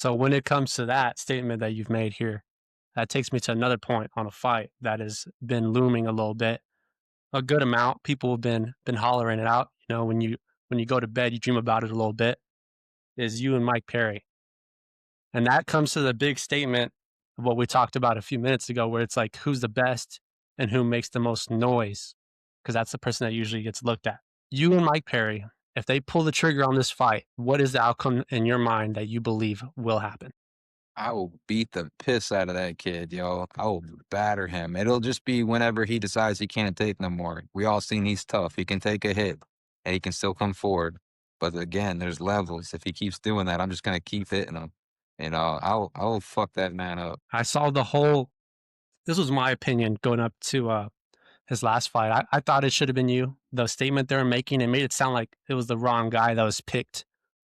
So when it comes to that statement that you've made here, that takes me to another point on a fight that has been looming a little bit, a good amount. People have been hollering it out. You know, when you go to bed, you dream about it a little bit. Is you and Mike Perry, and that comes to the big statement of what we talked about a few minutes ago, where it's like who's the best and who makes the most noise, because that's the person that usually gets looked at. You and Mike Perry, if they pull the trigger on this fight, what is the outcome in your mind that you believe will happen? I will beat the piss out of that kid, yo. I will batter him. It'll just be whenever he decides he can't take no more. We all seen he's tough. He can take a hit and he can still come forward. But again, there's levels. If he keeps doing that, I'm just gonna keep hitting him. And I'll fuck that man up. I saw the whole. This was my opinion going up to his last fight. I thought it should have been you. The statement they were making, it made it sound like it was the wrong guy that was picked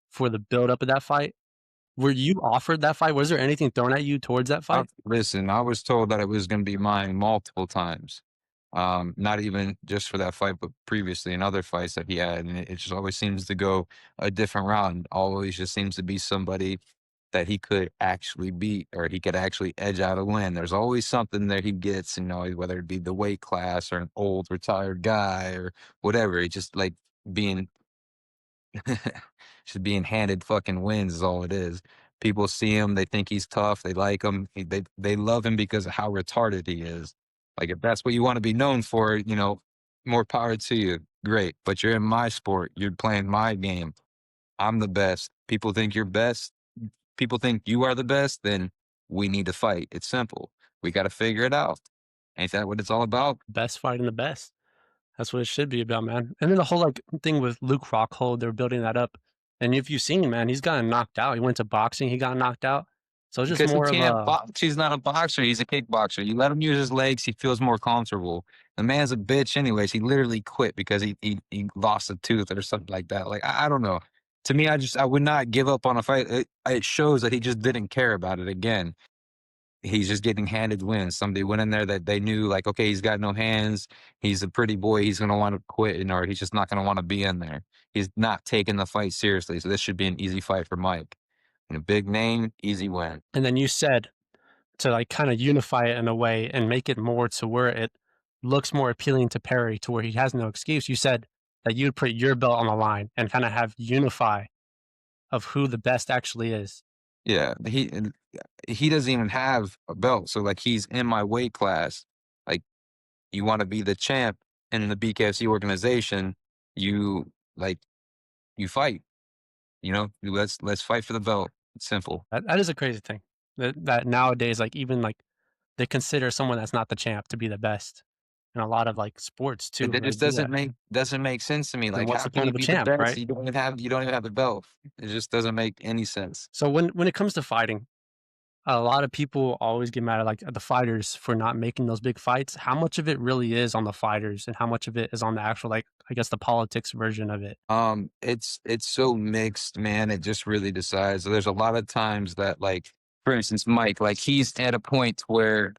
for the build up of that fight. Were you offered that fight? Was there anything thrown at you towards that fight? Listen, I was told that it was gonna be mine multiple times. Not even just for that fight, but previously in other fights that he had. And it just always seems to go a different route. Always just seems to be somebody that he could actually beat or he could actually edge out a win. There's always something that he gets, whether it be the weight class or an old retired guy or whatever. He just like being just being handed fucking wins is all it is. People see him, they think he's tough, they like him, they love him because of how retarded he is. Like if that's what you want to be known for, more power to you. Great. But you're in my sport. You're playing my game. I'm the best. People think you're best. People think you are the best, then we need to fight. It's simple. We got to figure it out. Ain't that what it's all about? Best fighting the best. That's what it should be about, man. And then the whole like thing with Luke Rockhold, they're building that up. And if you've seen, man, he's gotten knocked out. He went to boxing, he got knocked out. So it's just Because he more of can't a box. He's not a boxer. He's a kickboxer. You let him use his legs, he feels more comfortable. The man's a bitch, anyways. He literally quit because he lost a tooth or something like that. Like I don't know. To me, I would not give up on a fight. It shows that he just didn't care about it. Again, he's just getting handed wins. Somebody went in there that they knew, like, okay, he's got no hands. He's a pretty boy. He's gonna want to quit, or he's just not gonna want to be in there. He's not taking the fight seriously. So this should be an easy fight for Mike. And a big name, easy win. and then you said to like kind of unify it in a way and make it more to where it looks more appealing to Perry to where he has no excuse. You said that you'd put your belt on the line and kind of have unify of who the best actually is. Yeah, he doesn't even have a belt, so, like, he's in my weight class. Like, you wanna be the champ in the BKFC organization, you, like, you fight, Let's fight for the belt. It's simple. That is a crazy thing. That nowadays, like even like they consider someone that's not the champ to be the best in a lot of like sports And too. that They just do that. doesn't make sense to me, Then like, what's how the can point you of a be the champ, best? right? You don't even have the belt. It just doesn't make any sense. So when it comes to fighting, a lot of people always get mad at like at the fighters for not making those big fights. How much of it really is on the fighters, and how much of it is on the actual like I guess the politics version of it? It's so mixed, man. It just really decides. There's a lot of times that, like, for instance, Mike, like, he's at a point where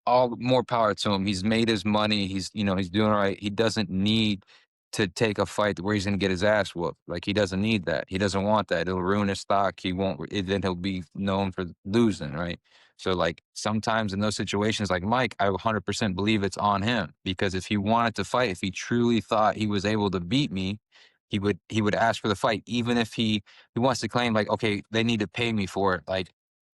all more power to him. He's made his money. He's doing all right. He doesn't need to take a fight where he's gonna get his ass whooped. Like he doesn't need that. He doesn't want that. It'll ruin his stock. He won't. Then he'll be known for losing, right? So like sometimes in those situations, like Mike, I 100% believe it's on him because if he wanted to fight, if he truly thought he was able to beat me, he would ask for the fight, even if he wants to claim like, okay, they need to pay me for it. Like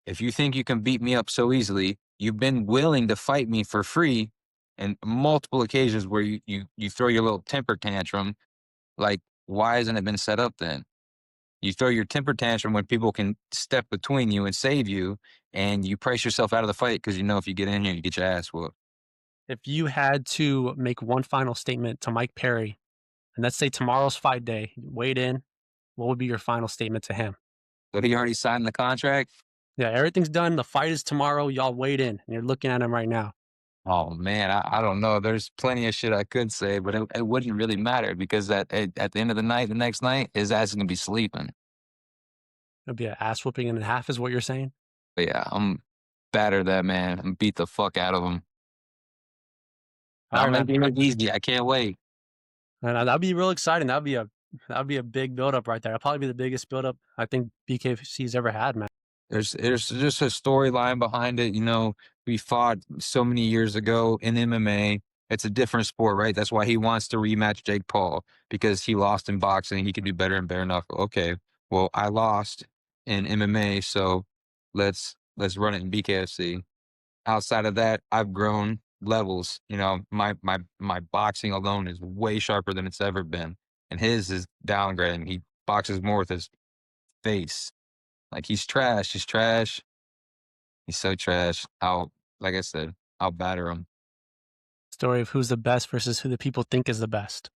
if you think you can beat me up so easily, you've been willing to fight me for free and multiple occasions where you throw your little temper tantrum. Like, why hasn't it been set up then? You throw your temper tantrum when people can step between you and save you, and you price yourself out of the fight because you know if you get in here, you get your ass whooped. If you had to make one final statement to Mike Perry, and let's say tomorrow's fight day, weighed in, what would be your final statement to him? But he already signed the contract. Yeah, everything's done. The fight is tomorrow. Y'all weighed in, and you're looking at him right now. Oh man, I don't know. There's plenty of shit I could say, but it wouldn't really matter because at the end of the night, the next night, his ass is gonna be sleeping. It'd be an ass whooping and a half, is what you're saying. But yeah, I'm batter that man and beat the fuck out of him. All I'll right, make man. it look easy. I can't wait. And that'd be real exciting. That'd be a big build up right there. That'd probably be the biggest build up I think BKFC's ever had, man. There's just a storyline behind it, you know, we fought so many years ago in MMA. It's a different sport, right? That's why he wants to rematch Jake Paul because he lost in boxing, he can do better in bare knuckle. Okay, well, I lost in MMA, so let's run it in BKFC. Outside of that, I've grown levels. You know, my boxing alone is way sharper than it's ever been, and his is downgrading. He boxes more with his face. Like he's trash. He's trash. He's so trash. Like I said, I'll batter him. Story of who's the best versus who the people think is the best.